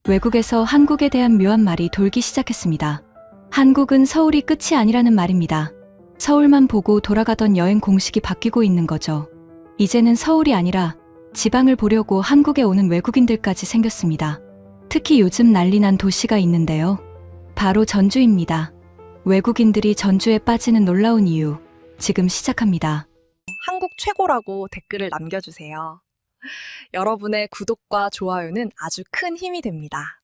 외국에서 한국에 대한 묘한 말이 돌기 시작했습니다. 한국은 서울이 끝이 아니라는 말입니다. 서울만 보고 돌아가던 여행 공식이 바뀌고 있는 거죠. 이제는 서울이 아니라 지방을 보려고 한국에 오는 외국인들까지 생겼습니다. 특히 요즘 난리난 도시가 있는데요. 바로 전주입니다. 외국인들이 전주에 빠지는 놀라운 이유, 지금 시작합니다. 한국 최고라고 댓글을 남겨주세요. 여러분의 구독과 좋아요는 아주 큰 힘이 됩니다.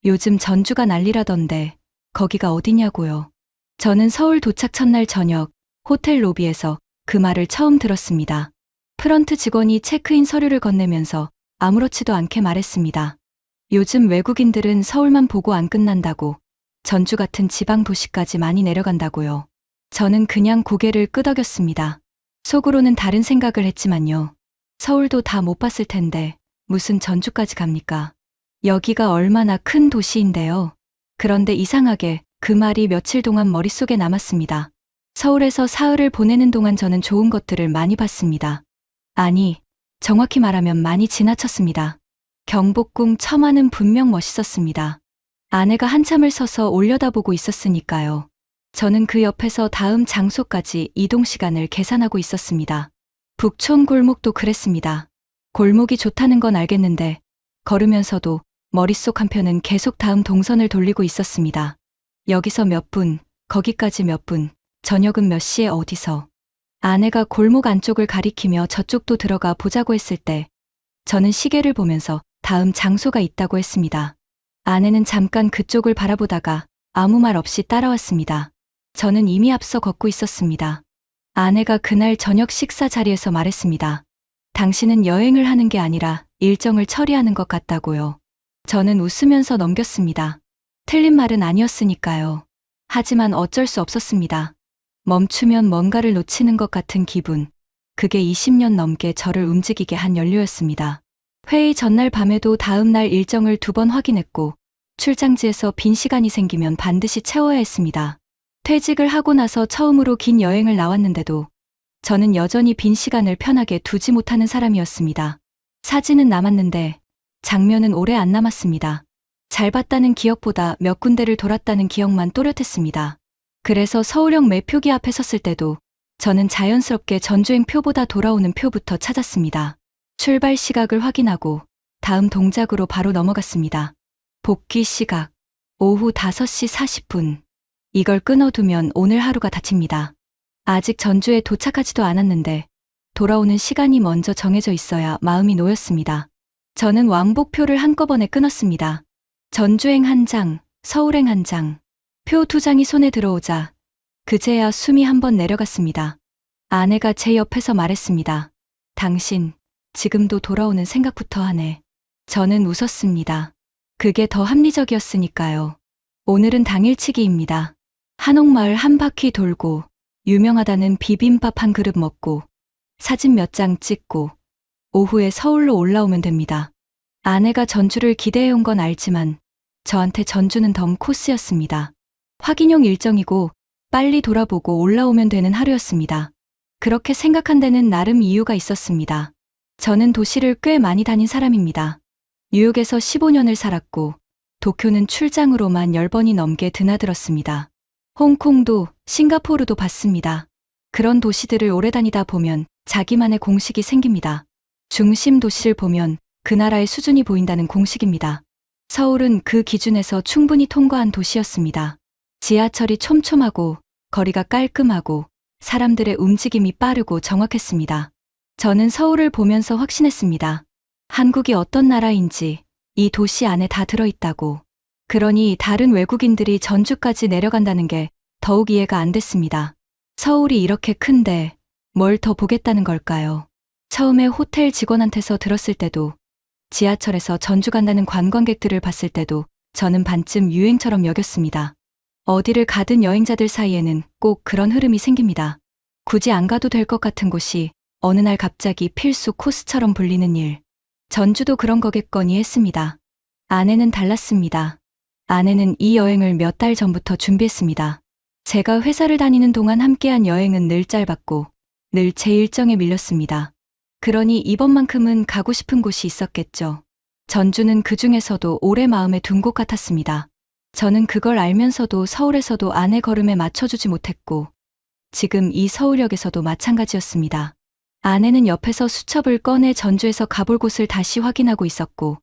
요즘 전주가 난리라던데 거기가 어디냐고요. 저는 서울 도착 첫날 저녁 호텔 로비에서 그 말을 처음 들었습니다. 프런트 직원이 체크인 서류를 건네면서 아무렇지도 않게 말했습니다. 요즘 외국인들은 서울만 보고 안 끝난다고, 전주 같은 지방 도시까지 많이 내려간다고요. 저는 그냥 고개를 끄덕였습니다. 속으로는 다른 생각을 했지만요. 서울도 다 못 봤을 텐데 무슨 전주까지 갑니까? 여기가 얼마나 큰 도시인데요. 그런데 이상하게 그 말이 며칠 동안 머릿속에 남았습니다. 서울에서 사흘을 보내는 동안 저는 좋은 것들을 많이 봤습니다. 아니, 정확히 말하면 많이 지나쳤습니다. 경복궁 처마는 분명 멋있었습니다. 아내가 한참을 서서 올려다보고 있었으니까요. 저는 그 옆에서 다음 장소까지 이동 시간을 계산하고 있었습니다. 북촌 골목도 그랬습니다. 골목이 좋다는 건 알겠는데 걸으면서도 머릿속 한편은 계속 다음 동선을 돌리고 있었습니다. 여기서 몇 분, 거기까지 몇 분, 저녁은 몇 시에 어디서. 아내가 골목 안쪽을 가리키며 저쪽도 들어가 보자고 했을 때 저는 시계를 보면서 다음 장소가 있다고 했습니다. 아내는 잠깐 그쪽을 바라보다가 아무 말 없이 따라왔습니다. 저는 이미 앞서 걷고 있었습니다. 아내가 그날 저녁 식사 자리에서 말했습니다. 당신은 여행을 하는 게 아니라 일정을 처리하는 것 같다고요. 저는 웃으면서 넘겼습니다. 틀린 말은 아니었으니까요. 하지만 어쩔 수 없었습니다. 멈추면 뭔가를 놓치는 것 같은 기분. 그게 20년 넘게 저를 움직이게 한 연료였습니다. 회의 전날 밤에도 다음 날 일정을 2번 확인했고 출장지에서 빈 시간이 생기면 반드시 채워야 했습니다. 퇴직을 하고 나서 처음으로 긴 여행을 나왔는데도 저는 여전히 빈 시간을 편하게 두지 못하는 사람이었습니다. 사진은 남았는데 장면은 오래 안 남았습니다. 잘 봤다는 기억보다 몇 군데를 돌았다는 기억만 또렷했습니다. 그래서 서울역 매표기 앞에 섰을 때도 저는 자연스럽게 전주행 표보다 돌아오는 표부터 찾았습니다. 출발 시각을 확인하고 다음 동작으로 바로 넘어갔습니다. 복귀 시각 오후 5시 40분. 이걸 끊어두면 오늘 하루가 다칩니다. 아직 전주에 도착하지도 않았는데 돌아오는 시간이 먼저 정해져 있어야 마음이 놓였습니다. 저는 왕복표를 한꺼번에 끊었습니다. 전주행 1장, 서울행 1장. 표 2장이 손에 들어오자 그제야 숨이 한번 내려갔습니다. 아내가 제 옆에서 말했습니다. 당신, 지금도 돌아오는 생각부터 하네. 저는 웃었습니다. 그게 더 합리적이었으니까요. 오늘은 당일치기입니다. 한옥마을 한 바퀴 돌고 유명하다는 비빔밥 한 그릇 먹고 사진 몇 장 찍고 오후에 서울로 올라오면 됩니다. 아내가 전주를 기대해온 건 알지만 저한테 전주는 덤 코스였습니다. 확인용 일정이고 빨리 돌아보고 올라오면 되는 하루였습니다. 그렇게 생각한 데는 나름 이유가 있었습니다. 저는 도시를 꽤 많이 다닌 사람입니다. 뉴욕에서 15년을 살았고 도쿄는 출장으로만 10번이 넘게 드나들었습니다. 홍콩도 싱가포르도 봤습니다. 그런 도시들을 오래 다니다 보면 자기만의 공식이 생깁니다. 중심 도시를 보면 그 나라의 수준이 보인다는 공식입니다. 서울은 그 기준에서 충분히 통과한 도시였습니다. 지하철이 촘촘하고 거리가 깔끔하고 사람들의 움직임이 빠르고 정확했습니다. 저는 서울을 보면서 확신했습니다. 한국이 어떤 나라인지 이 도시 안에 다 들어있다고. 그러니 다른 외국인들이 전주까지 내려간다는 게 더욱 이해가 안 됐습니다. 서울이 이렇게 큰데 뭘 더 보겠다는 걸까요? 처음에 호텔 직원한테서 들었을 때도 지하철에서 전주 간다는 관광객들을 봤을 때도 저는 반쯤 유행처럼 여겼습니다. 어디를 가든 여행자들 사이에는 꼭 그런 흐름이 생깁니다. 굳이 안 가도 될 것 같은 곳이 어느 날 갑자기 필수 코스처럼 불리는 일. 전주도 그런 거겠거니 했습니다. 아내는 달랐습니다. 아내는 이 여행을 몇 달 전부터 준비했습니다. 제가 회사를 다니는 동안 함께한 여행은 늘 짧았고 늘 제 일정에 밀렸습니다. 그러니 이번만큼은 가고 싶은 곳이 있었겠죠. 전주는 그 중에서도 오래 마음에 둔 곳 같았습니다. 저는 그걸 알면서도 서울에서도 아내 걸음에 맞춰주지 못했고, 지금 이 서울역에서도 마찬가지였습니다. 아내는 옆에서 수첩을 꺼내 전주에서 가볼 곳을 다시 확인하고 있었고,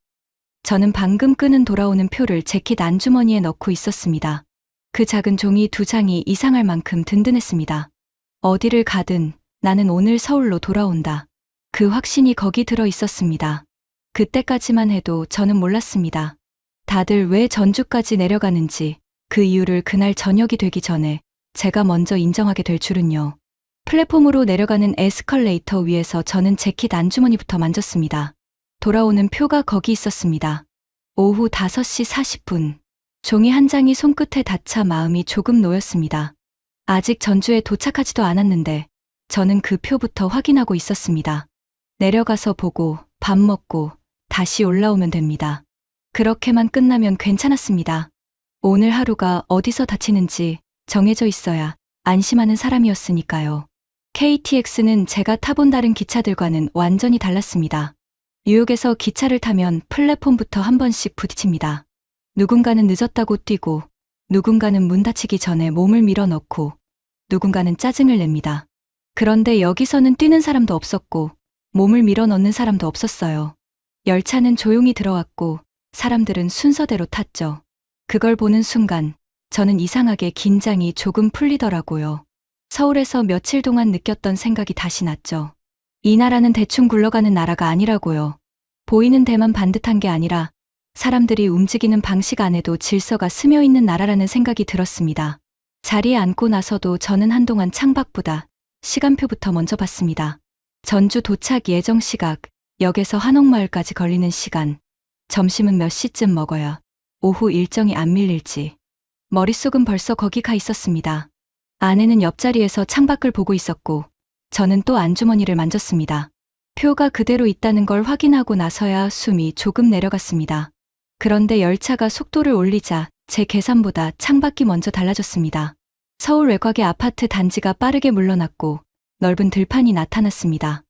저는 방금 끄는 돌아오는 표를 재킷 안주머니에 넣고 있었습니다. 그 작은 종이 2장이 이상할 만큼 든든했습니다. 어디를 가든 나는 오늘 서울로 돌아온다. 그 확신이 거기 들어 있었습니다. 그때까지만 해도 저는 몰랐습니다. 다들 왜 전주까지 내려가는지, 그 이유를 그날 저녁이 되기 전에 제가 먼저 인정하게 될 줄은요. 플랫폼으로 내려가는 에스컬레이터 위에서 저는 재킷 안주머니부터 만졌습니다. 돌아오는 표가 거기 있었습니다. 오후 5시 40분. 종이 한 장이 손끝에 닿자 마음이 조금 놓였습니다. 아직 전주에 도착하지도 않았는데 저는 그 표부터 확인하고 있었습니다. 내려가서 보고 밥 먹고 다시 올라오면 됩니다. 그렇게만 끝나면 괜찮았습니다. 오늘 하루가 어디서 다치는지 정해져 있어야 안심하는 사람이었으니까요. KTX는 제가 타본 다른 기차들과는 완전히 달랐습니다. 뉴욕에서 기차를 타면 플랫폼부터 한 번씩 부딪힙니다. 누군가는 늦었다고 뛰고, 누군가는 문 닫히기 전에 몸을 밀어넣고, 누군가는 짜증을 냅니다. 그런데 여기서는 뛰는 사람도 없었고, 몸을 밀어넣는 사람도 없었어요. 열차는 조용히 들어왔고, 사람들은 순서대로 탔죠. 그걸 보는 순간, 저는 이상하게 긴장이 조금 풀리더라고요. 서울에서 며칠 동안 느꼈던 생각이 다시 났죠. 이 나라는 대충 굴러가는 나라가 아니라고요. 보이는 데만 반듯한 게 아니라 사람들이 움직이는 방식 안에도 질서가 스며 있는 나라라는 생각이 들었습니다. 자리에 앉고 나서도 저는 한동안 창밖보다 시간표부터 먼저 봤습니다. 전주 도착 예정 시각, 역에서 한옥마을까지 걸리는 시간, 점심은 몇 시쯤 먹어야 오후 일정이 안 밀릴지. 머릿속은 벌써 거기 가 있었습니다. 아내는 옆자리에서 창밖을 보고 있었고, 저는 또 안주머니를 만졌습니다. 표가 그대로 있다는 걸 확인하고 나서야 숨이 조금 내려갔습니다. 그런데 열차가 속도를 올리자 제 계산보다 창밖이 먼저 달라졌습니다. 서울 외곽의 아파트 단지가 빠르게 물러났고 넓은 들판이 나타났습니다.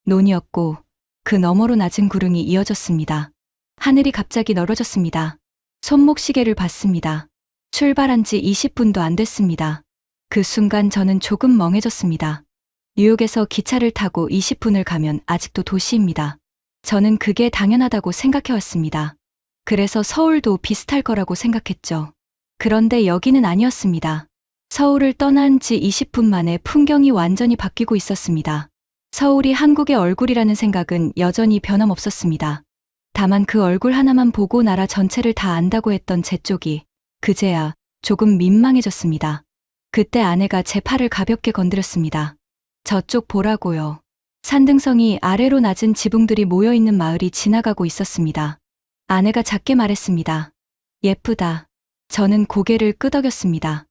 논이었고 그 너머로 낮은 구릉이 이어졌습니다. 하늘이 갑자기 넓어졌습니다. 손목 시계를 봤습니다. 출발한 지 20분도 안 됐습니다. 그 순간 저는 조금 멍해졌습니다. 뉴욕에서 기차를 타고 20분을 가면 아직도 도시입니다. 저는 그게 당연하다고 생각해왔습니다. 그래서 서울도 비슷할 거라고 생각했죠. 그런데 여기는 아니었습니다. 서울을 떠난 지 20분 만에 풍경이 완전히 바뀌고 있었습니다. 서울이 한국의 얼굴이라는 생각은 여전히 변함없었습니다. 다만 그 얼굴 하나만 보고 나라 전체를 다 안다고 했던 제 쪽이 그제야 조금 민망해졌습니다. 그때 아내가 제 팔을 가볍게 건드렸습니다. 저쪽 보라고요. 산등성이 아래로 낮은 지붕들이 모여있는 마을이 지나가고 있었습니다. 아내가 작게 말했습니다. 예쁘다. 저는 고개를 끄덕였습니다.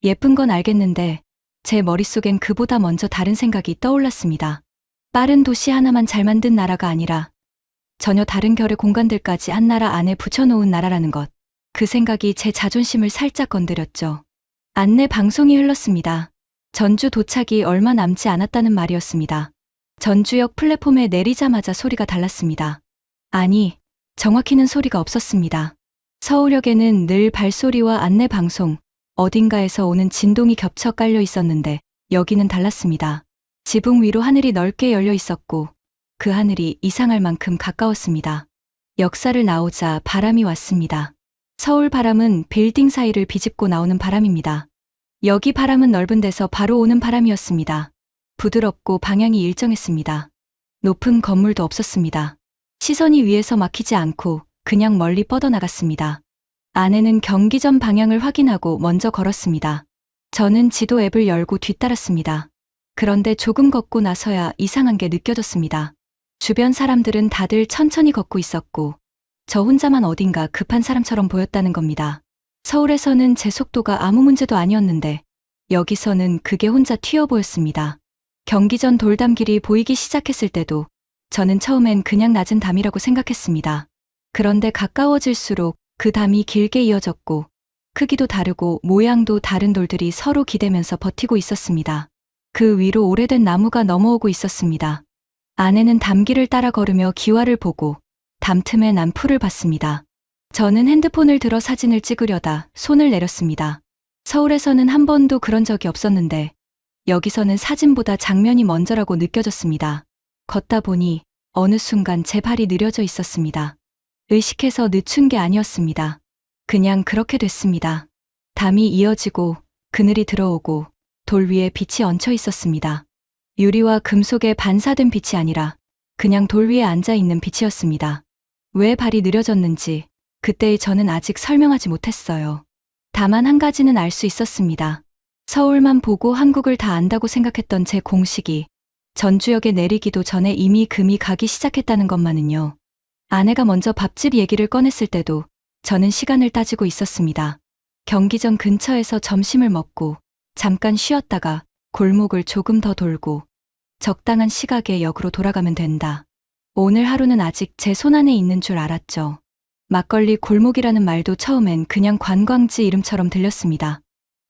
예쁜 건 알겠는데 제 머릿속엔 그보다 먼저 다른 생각이 떠올랐습니다. 빠른 도시 하나만 잘 만든 나라가 아니라 전혀 다른 결의 공간들까지 한 나라 안에 붙여놓은 나라라는 것. 그 생각이 제 자존심을 살짝 건드렸죠. 안내 방송이 흘렀습니다. 전주 도착이 얼마 남지 않았다는 말이었습니다. 전주역 플랫폼에 내리자마자 소리가 달랐습니다. 아니, 정확히는 소리가 없었습니다. 서울역에는 늘 발소리와 안내 방송, 어딘가에서 오는 진동이 겹쳐 깔려 있었는데 여기는 달랐습니다. 지붕 위로 하늘이 넓게 열려 있었고 그 하늘이 이상할 만큼 가까웠습니다. 역사를 나오자 바람이 왔습니다. 서울 바람은 빌딩 사이를 비집고 나오는 바람입니다. 여기 바람은 넓은 데서 바로 오는 바람이었습니다. 부드럽고 방향이 일정했습니다. 높은 건물도 없었습니다. 시선이 위에서 막히지 않고 그냥 멀리 뻗어나갔습니다. 아내는 경기전 방향을 확인하고 먼저 걸었습니다. 저는 지도 앱을 열고 뒤따랐습니다. 그런데 조금 걷고 나서야 이상한 게 느껴졌습니다. 주변 사람들은 다들 천천히 걷고 있었고 저 혼자만 어딘가 급한 사람처럼 보였다는 겁니다. 서울에서는 제 속도가 아무 문제도 아니었는데 여기서는 그게 혼자 튀어 보였습니다. 경기전 돌담길이 보이기 시작했을 때도 저는 처음엔 그냥 낮은 담이라고 생각했습니다. 그런데 가까워질수록 그 담이 길게 이어졌고 크기도 다르고 모양도 다른 돌들이 서로 기대면서 버티고 있었습니다. 그 위로 오래된 나무가 넘어오고 있었습니다. 아내는 담길을 따라 걸으며 기와를 보고 담 틈에 난 풀을 봤습니다. 저는 핸드폰을 들어 사진을 찍으려다 손을 내렸습니다. 서울에서는 한 번도 그런 적이 없었는데 여기서는 사진보다 장면이 먼저라고 느껴졌습니다. 걷다 보니 어느 순간 제 발이 느려져 있었습니다. 의식해서 늦춘 게 아니었습니다. 그냥 그렇게 됐습니다. 담이 이어지고 그늘이 들어오고 돌 위에 빛이 얹혀 있었습니다. 유리와 금속에 반사된 빛이 아니라 그냥 돌 위에 앉아 있는 빛이었습니다. 왜 발이 느려졌는지 그때의 저는 아직 설명하지 못했어요. 다만 한 가지는 알 수 있었습니다. 서울만 보고 한국을 다 안다고 생각했던 제 공식이 전주역에 내리기도 전에 이미 금이 가기 시작했다는 것만은요. 아내가 먼저 밥집 얘기를 꺼냈을 때도 저는 시간을 따지고 있었습니다. 경기전 근처에서 점심을 먹고 잠깐 쉬었다가 골목을 조금 더 돌고 적당한 시각에 역으로 돌아가면 된다. 오늘 하루는 아직 제 손안에 있는 줄 알았죠. 막걸리 골목이라는 말도 처음엔 그냥 관광지 이름처럼 들렸습니다.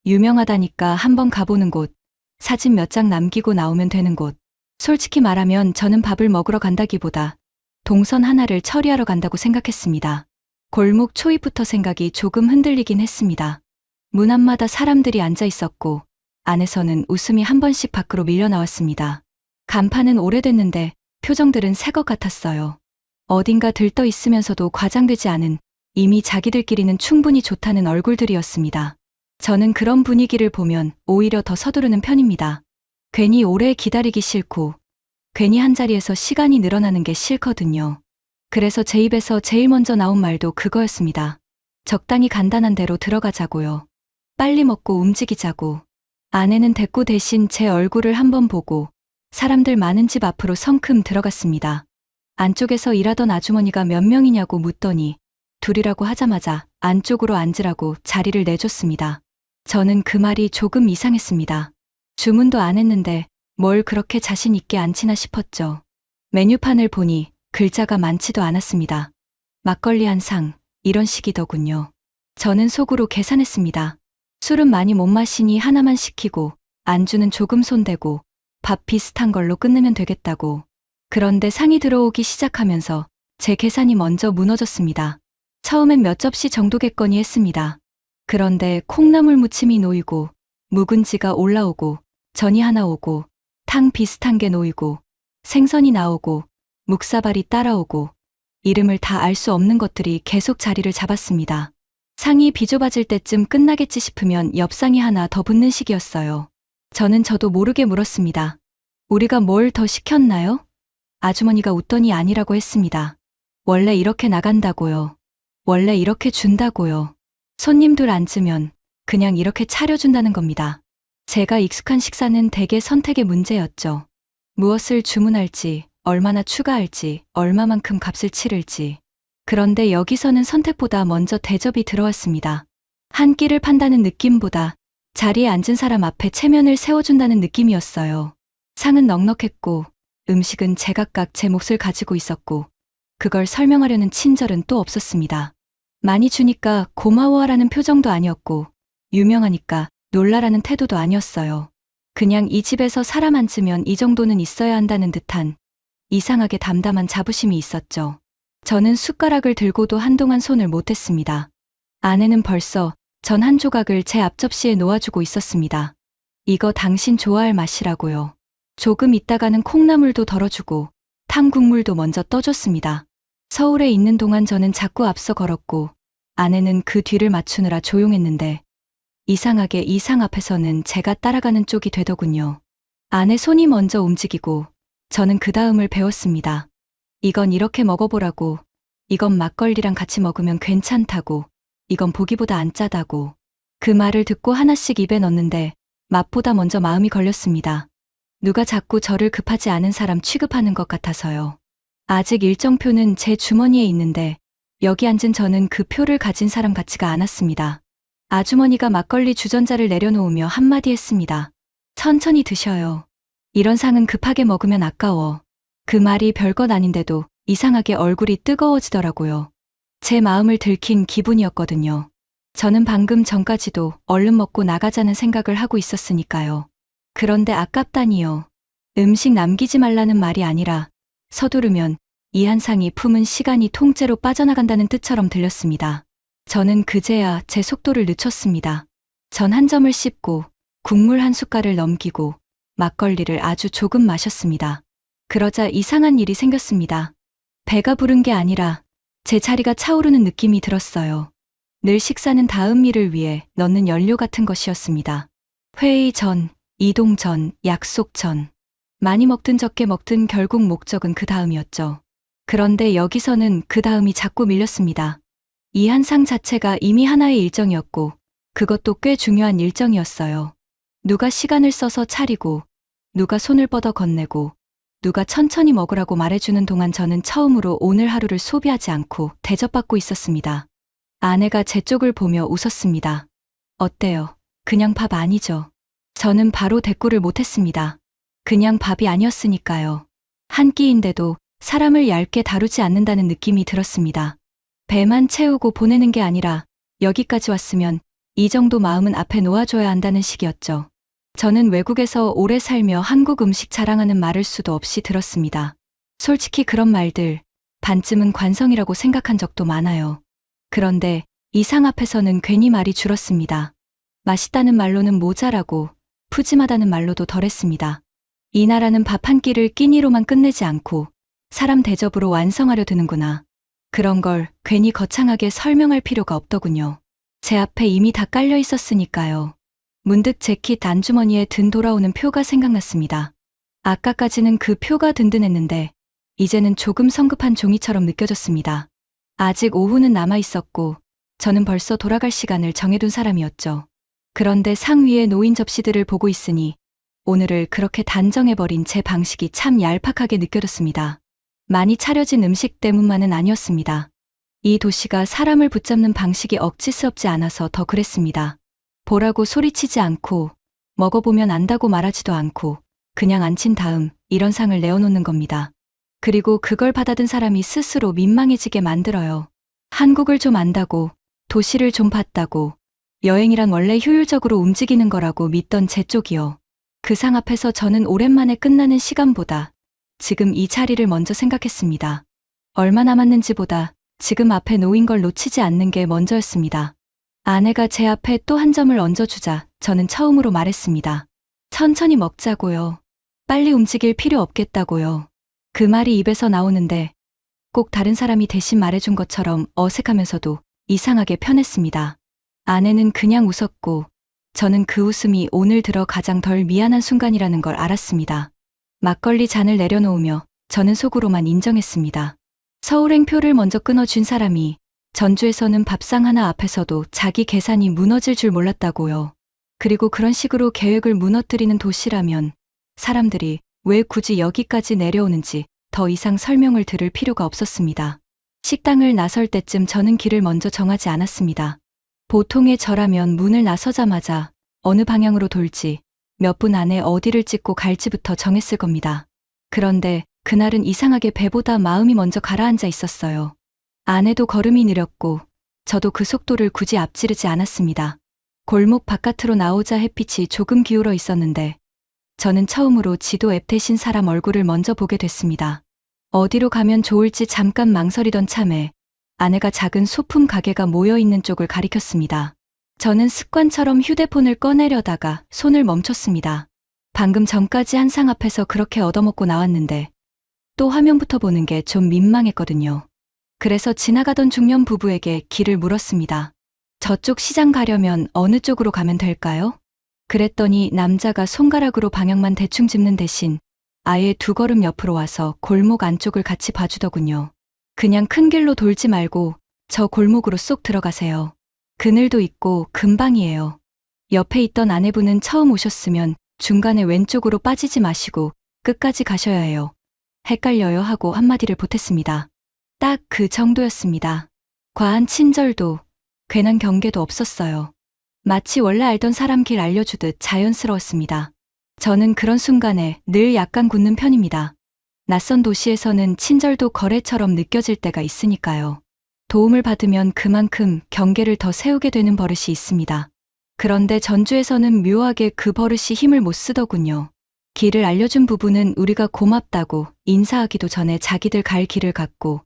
유명하다니까 한번 가보는 곳, 사진 몇 장 남기고 나오면 되는 곳. 솔직히 말하면 저는 밥을 먹으러 간다기보다 동선 하나를 처리하러 간다고 생각했습니다. 골목 초입부터 생각이 조금 흔들리긴 했습니다. 문 앞마다 사람들이 앉아 있었고 안에서는 웃음이 한 번씩 밖으로 밀려 나왔습니다. 간판은 오래됐는데 표정들은 새 것 같았어요. 어딘가 들떠 있으면서도 과장되지 않은, 이미 자기들끼리는 충분히 좋다는 얼굴들이었습니다. 저는 그런 분위기를 보면 오히려 더 서두르는 편입니다. 괜히 오래 기다리기 싫고 괜히 한자리에서 시간이 늘어나는 게 싫거든요. 그래서 제 입에서 제일 먼저 나온 말도 그거였습니다. 적당히 간단한 대로 들어가자고요. 빨리 먹고 움직이자고. 아내는 대꾸 대신 제 얼굴을 한번 보고 사람들 많은 집 앞으로 성큼 들어갔습니다. 안쪽에서 일하던 아주머니가 몇 명이냐고 묻더니 둘이라고 하자마자 안쪽으로 앉으라고 자리를 내줬습니다. 저는 그 말이 조금 이상했습니다. 주문도 안 했는데 뭘 그렇게 자신 있게 앉히나 싶었죠. 메뉴판을 보니 글자가 많지도 않았습니다. 막걸리 한 상, 이런 식이더군요. 저는 속으로 계산했습니다. 술은 많이 못 마시니 하나만 시키고 안주는 조금 손대고 밥 비슷한 걸로 끝내면 되겠다고. 그런데 상이 들어오기 시작하면서 제 계산이 먼저 무너졌습니다. 처음엔 몇 접시 정도겠거니 했습니다. 그런데 콩나물 무침이 놓이고 묵은지가 올라오고 전이 하나 오고 탕 비슷한 게 놓이고 생선이 나오고 묵사발이 따라오고 이름을 다 알 수 없는 것들이 계속 자리를 잡았습니다. 상이 비좁아질 때쯤 끝나겠지 싶으면 옆상이 하나 더 붙는 시기였어요. 저는 저도 모르게 물었습니다. 우리가 뭘 더 시켰나요? 아주머니가 웃더니 아니라고 했습니다. 원래 이렇게 나간다고요. 원래 이렇게 준다고요. 손님들 앉으면 그냥 이렇게 차려준다는 겁니다. 제가 익숙한 식사는 대개 선택의 문제였죠. 무엇을 주문할지, 얼마나 추가할지, 얼마만큼 값을 치를지. 그런데 여기서는 선택보다 먼저 대접이 들어왔습니다. 한 끼를 판다는 느낌보다 자리에 앉은 사람 앞에 체면을 세워준다는 느낌이었어요. 상은 넉넉했고 음식은 제각각 제 몫을 가지고 있었고 그걸 설명하려는 친절은 또 없었습니다. 많이 주니까 고마워하라는 표정도 아니었고 유명하니까 놀라라는 태도도 아니었어요. 그냥 이 집에서 사람 앉으면 이 정도는 있어야 한다는 듯한 이상하게 담담한 자부심이 있었죠. 저는 숟가락을 들고도 한동안 손을 못 댔습니다. 아내는 벌써 전 한 조각을 제 앞접시에 놓아주고 있었습니다. 이거 당신 좋아할 맛이라고요. 조금 있다가는 콩나물도 덜어주고 탕 국물도 먼저 떠줬습니다. 서울에 있는 동안 저는 자꾸 앞서 걸었고 아내는 그 뒤를 맞추느라 조용했는데 이상하게 이 상 앞에서는 제가 따라가는 쪽이 되더군요. 아내 손이 먼저 움직이고 저는 그 다음을 배웠습니다. 이건 이렇게 먹어보라고, 이건 막걸리랑 같이 먹으면 괜찮다고, 이건 보기보다 안 짜다고. 그 말을 듣고 하나씩 입에 넣는데 맛보다 먼저 마음이 걸렸습니다. 누가 자꾸 저를 급하지 않은 사람 취급하는 것 같아서요. 아직 일정표는 제 주머니에 있는데 여기 앉은 저는 그 표를 가진 사람 같지가 않았습니다. 아주머니가 막걸리 주전자를 내려놓으며 한마디 했습니다. 천천히 드셔요. 이런 상은 급하게 먹으면 아까워. 그 말이 별것 아닌데도 이상하게 얼굴이 뜨거워지더라고요. 제 마음을 들킨 기분이었거든요. 저는 방금 전까지도 얼른 먹고 나가자는 생각을 하고 있었으니까요. 그런데 아깝다니요. 음식 남기지 말라는 말이 아니라 서두르면 이한상이 품은 시간이 통째로 빠져나간다는 뜻처럼 들렸습니다. 저는 그제야 제 속도를 늦췄습니다. 전 한 점을 씹고 국물 한 숟갈을 넘기고 막걸리를 아주 조금 마셨습니다. 그러자 이상한 일이 생겼습니다. 배가 부른 게 아니라 제 자리가 차오르는 느낌이 들었어요. 늘 식사는 다음 일을 위해 넣는 연료 같은 것이었습니다. 회의 전, 이동 전, 약속 전. 많이 먹든 적게 먹든 결국 목적은 그 다음이었죠. 그런데 여기서는 그 다음이 자꾸 밀렸습니다. 이 한상 자체가 이미 하나의 일정이었고 그것도 꽤 중요한 일정이었어요. 누가 시간을 써서 차리고 누가 손을 뻗어 건네고 누가 천천히 먹으라고 말해주는 동안 저는 처음으로 오늘 하루를 소비하지 않고 대접받고 있었습니다. 아내가 제 쪽을 보며 웃었습니다. 어때요? 그냥 밥 아니죠? 저는 바로 대꾸를 못했습니다. 그냥 밥이 아니었으니까요. 한 끼인데도 사람을 얇게 다루지 않는다는 느낌이 들었습니다. 배만 채우고 보내는 게 아니라 여기까지 왔으면 이 정도 마음은 앞에 놓아줘야 한다는 식이었죠. 저는 외국에서 오래 살며 한국 음식 자랑하는 말을 수도 없이 들었습니다. 솔직히 그런 말들 반쯤은 관성이라고 생각한 적도 많아요. 그런데 이 상 앞에서는 괜히 말이 줄었습니다. 맛있다는 말로는 모자라고 푸짐하다는 말로도 덜했습니다. 이 나라는 밥 한 끼를 끼니로만 끝내지 않고 사람 대접으로 완성하려 드는구나. 그런 걸 괜히 거창하게 설명할 필요가 없더군요. 제 앞에 이미 다 깔려 있었으니까요. 문득 재킷 안주머니에 든 돌아오는 표가 생각났습니다. 아까까지는 그 표가 든든했는데 이제는 조금 성급한 종이처럼 느껴졌습니다. 아직 오후는 남아 있었고 저는 벌써 돌아갈 시간을 정해둔 사람이었죠. 그런데 상 위에 놓인 접시들을 보고 있으니 오늘을 그렇게 단정해버린 제 방식이 참 얄팍하게 느껴졌습니다. 많이 차려진 음식 때문만은 아니었습니다. 이 도시가 사람을 붙잡는 방식이 억지스럽지 않아서 더 그랬습니다. 보라고 소리치지 않고 먹어보면 안다고 말하지도 않고 그냥 앉힌 다음 이런 상을 내어놓는 겁니다. 그리고 그걸 받아든 사람이 스스로 민망해지게 만들어요. 한국을 좀 안다고, 도시를 좀 봤다고, 여행이란 원래 효율적으로 움직이는 거라고 믿던 제 쪽이요. 그 상 앞에서 저는 오랜만에 끝나는 시간보다 지금 이 자리를 먼저 생각했습니다. 얼마 남았는지보다 지금 앞에 놓인 걸 놓치지 않는 게 먼저였습니다. 아내가 제 앞에 또 한 점을 얹어주자 저는 처음으로 말했습니다. 천천히 먹자고요. 빨리 움직일 필요 없겠다고요. 그 말이 입에서 나오는데 꼭 다른 사람이 대신 말해준 것처럼 어색하면서도 이상하게 편했습니다. 아내는 그냥 웃었고 저는 그 웃음이 오늘 들어 가장 덜 미안한 순간이라는 걸 알았습니다. 막걸리 잔을 내려놓으며 저는 속으로만 인정했습니다. 서울행표를 먼저 끊어준 사람이 전주에서는 밥상 하나 앞에서도 자기 계산이 무너질 줄 몰랐다고요. 그리고 그런 식으로 계획을 무너뜨리는 도시라면 사람들이 왜 굳이 여기까지 내려오는지 더 이상 설명을 들을 필요가 없었습니다. 식당을 나설 때쯤 저는 길을 먼저 정하지 않았습니다. 보통의 저라면 문을 나서자마자 어느 방향으로 돌지, 몇 분 안에 어디를 찍고 갈지부터 정했을 겁니다. 그런데 그날은 이상하게 배보다 마음이 먼저 가라앉아 있었어요. 아내도 걸음이 느렸고 저도 그 속도를 굳이 앞지르지 않았습니다. 골목 바깥으로 나오자 햇빛이 조금 기울어 있었는데 저는 처음으로 지도 앱 대신 사람 얼굴을 먼저 보게 됐습니다. 어디로 가면 좋을지 잠깐 망설이던 참에 아내가 작은 소품 가게가 모여있는 쪽을 가리켰습니다. 저는 습관처럼 휴대폰을 꺼내려다가 손을 멈췄습니다. 방금 전까지 한 상 앞에서 그렇게 얻어먹고 나왔는데 또 화면부터 보는 게 좀 민망했거든요. 그래서 지나가던 중년 부부에게 길을 물었습니다. 저쪽 시장 가려면 어느 쪽으로 가면 될까요? 그랬더니 남자가 손가락으로 방향만 대충 짚는 대신 아예 두 걸음 옆으로 와서 골목 안쪽을 같이 봐주더군요. 그냥 큰 길로 돌지 말고 저 골목으로 쏙 들어가세요. 그늘도 있고 금방이에요. 옆에 있던 아내분은 처음 오셨으면 중간에 왼쪽으로 빠지지 마시고 끝까지 가셔야 해요. 헷갈려요 하고 한마디를 보탰습니다. 딱 그 정도였습니다. 과한 친절도 괜한 경계도 없었어요. 마치 원래 알던 사람 길 알려주듯 자연스러웠습니다. 저는 그런 순간에 늘 약간 굳는 편입니다. 낯선 도시에서는 친절도 거래처럼 느껴질 때가 있으니까요. 도움을 받으면 그만큼 경계를 더 세우게 되는 버릇이 있습니다. 그런데 전주에서는 묘하게 그 버릇이 힘을 못 쓰더군요. 길을 알려준 부부는 우리가 고맙다고 인사하기도 전에 자기들 갈 길을 갔고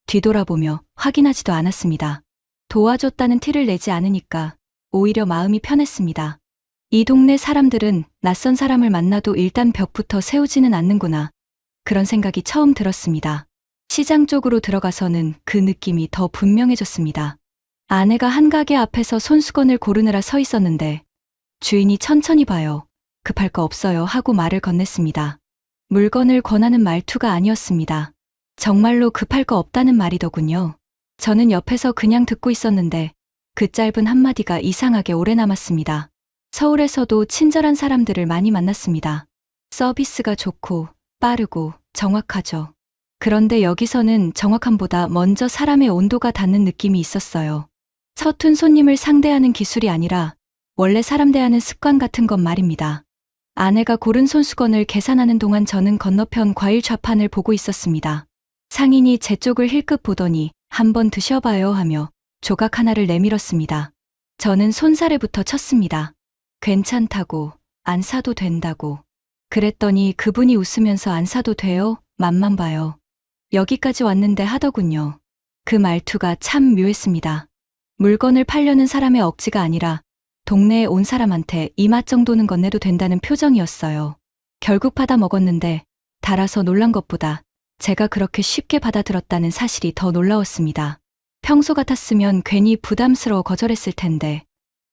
뒤돌아보며 확인하지도 않았습니다. 도와줬다는 티를 내지 않으니까 오히려 마음이 편했습니다. 이 동네 사람들은 낯선 사람을 만나도 일단 벽부터 세우지는 않는구나. 그런 생각이 처음 들었습니다. 시장 쪽으로 들어가서는 그 느낌이 더 분명해졌습니다. 아내가 한 가게 앞에서 손수건을 고르느라 서 있었는데 주인이 천천히 봐요. 급할 거 없어요 하고 말을 건넸습니다. 물건을 권하는 말투가 아니었습니다. 정말로 급할 거 없다는 말이더군요. 저는 옆에서 그냥 듣고 있었는데 그 짧은 한마디가 이상하게 오래 남았습니다. 서울에서도 친절한 사람들을 많이 만났습니다. 서비스가 좋고 빠르고 정확하죠. 그런데 여기서는 정확함보다 먼저 사람의 온도가 닿는 느낌이 있었어요. 서툰 손님을 상대하는 기술이 아니라 원래 사람 대하는 습관 같은 것 말입니다. 아내가 고른 손수건을 계산하는 동안 저는 건너편 과일 좌판을 보고 있었습니다. 상인이 제 쪽을 힐끗 보더니 한번 드셔봐요 하며 조각 하나를 내밀었습니다. 저는 손사래부터 쳤습니다. 괜찮다고, 안 사도 된다고. 그랬더니 그분이 웃으면서 안 사도 돼요? 맛만 봐요. 여기까지 왔는데 하더군요. 그 말투가 참 묘했습니다. 물건을 팔려는 사람의 억지가 아니라 동네에 온 사람한테 이 맛 정도는 건네도 된다는 표정이었어요. 결국 받아 먹었는데 달아서 놀란 것보다 제가 그렇게 쉽게 받아들었다는 사실이 더 놀라웠습니다. 평소 같았으면 괜히 부담스러워 거절했을 텐데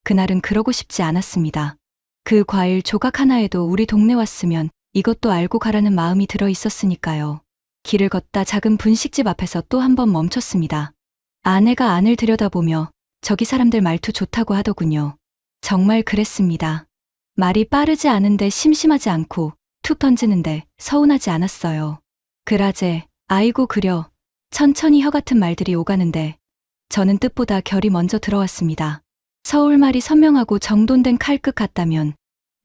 그날은 그러고 싶지 않았습니다. 그 과일 조각 하나에도 우리 동네 왔으면 이것도 알고 가라는 마음이 들어 있었으니까요. 길을 걷다 작은 분식집 앞에서 또 한 번 멈췄습니다. 아내가 안을 들여다보며 저기 사람들 말투 좋다고 하더군요. 정말 그랬습니다. 말이 빠르지 않은데 심심하지 않고 툭 던지는데 서운하지 않았어요. 그라제, 아이고 그려, 천천히 혀 같은 말들이 오가는데 저는 뜻보다 결이 먼저 들어왔습니다. 서울말이 선명하고 정돈된 칼끝 같다면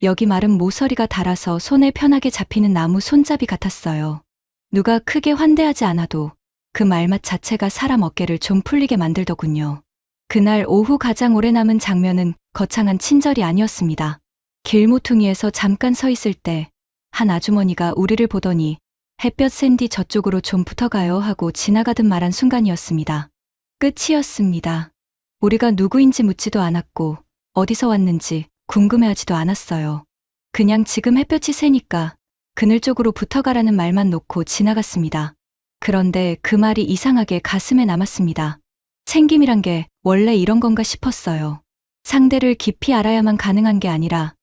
여기 말은 모서리가 달아서 손에 편하게 잡히는 나무 손잡이 같았어요. 누가 크게 환대하지 않아도 그 말맛 자체가 사람 어깨를 좀 풀리게 만들더군요. 그날 오후 가장 오래 남은 장면은 거창한 친절이 아니었습니다. 길모퉁이에서 잠깐 서 있을 때 한 아주머니가 우리를 보더니 햇볕 센 뒤 저쪽으로 좀 붙어가요 하고 지나가듯 말한 순간이었습니다. 끝이었습니다. 우리가 누구인지 묻지도 않았고 어디서 왔는지 궁금해하지도 않았어요. 그냥 지금 햇볕이 세니까 그늘 쪽으로 붙어가라는 말만 놓고 지나갔습니다. 그런데 그 말이 이상하게 가슴에 남았습니다. 챙김이란 게 원래 이런 건가 싶었어요. 상대를 깊이 알아야만 가능한 게 아니라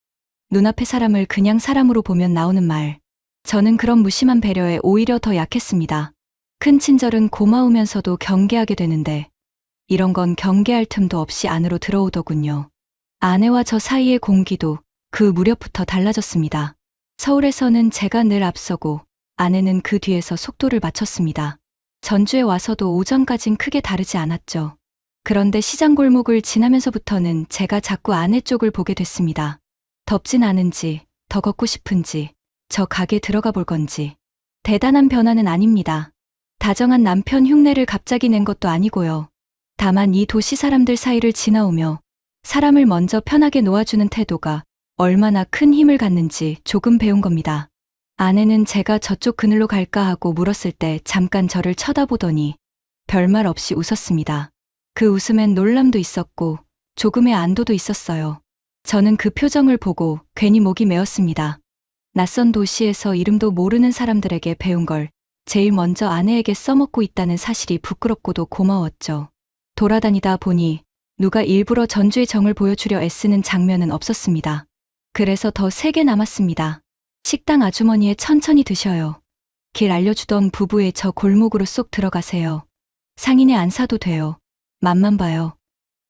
눈앞의 사람을 그냥 사람으로 보면 나오는 말. 저는 그런 무심한 배려에 오히려 더 약했습니다. 큰 친절은 고마우면서도 경계하게 되는데 이런 건 경계할 틈도 없이 안으로 들어오더군요. 아내와 저 사이의 공기도 그 무렵부터 달라졌습니다. 서울에서는 제가 늘 앞서고 아내는 그 뒤에서 속도를 맞췄습니다. 전주에 와서도 오전까진 크게 다르지 않았죠. 그런데 시장 골목을 지나면서부터는 제가 자꾸 아내 쪽을 보게 됐습니다. 덥진 않은지, 더 걷고 싶은지, 저 가게 들어가 볼 건지. 대단한 변화는 아닙니다. 다정한 남편 흉내를 갑자기 낸 것도 아니고요. 다만 이 도시 사람들 사이를 지나오며 사람을 먼저 편하게 놓아주는 태도가 얼마나 큰 힘을 갖는지 조금 배운 겁니다. 아내는 제가 저쪽 그늘로 갈까 하고 물었을 때 잠깐 저를 쳐다보더니 별말 없이 웃었습니다. 그 웃음엔 놀람도 있었고 조금의 안도도 있었어요. 저는 그 표정을 보고 괜히 목이 메었습니다. 낯선 도시에서 이름도 모르는 사람들에게 배운 걸 제일 먼저 아내에게 써먹고 있다는 사실이 부끄럽고도 고마웠죠. 돌아다니다 보니 누가 일부러 전주의 정을 보여주려 애쓰는 장면은 없었습니다. 그래서 더 세게 남았습니다. 식당 아주머니의 천천히 드셔요. 길 알려주던 부부의 저 골목으로 쏙 들어가세요. 상인의 안 사도 돼요. 맛만 봐요.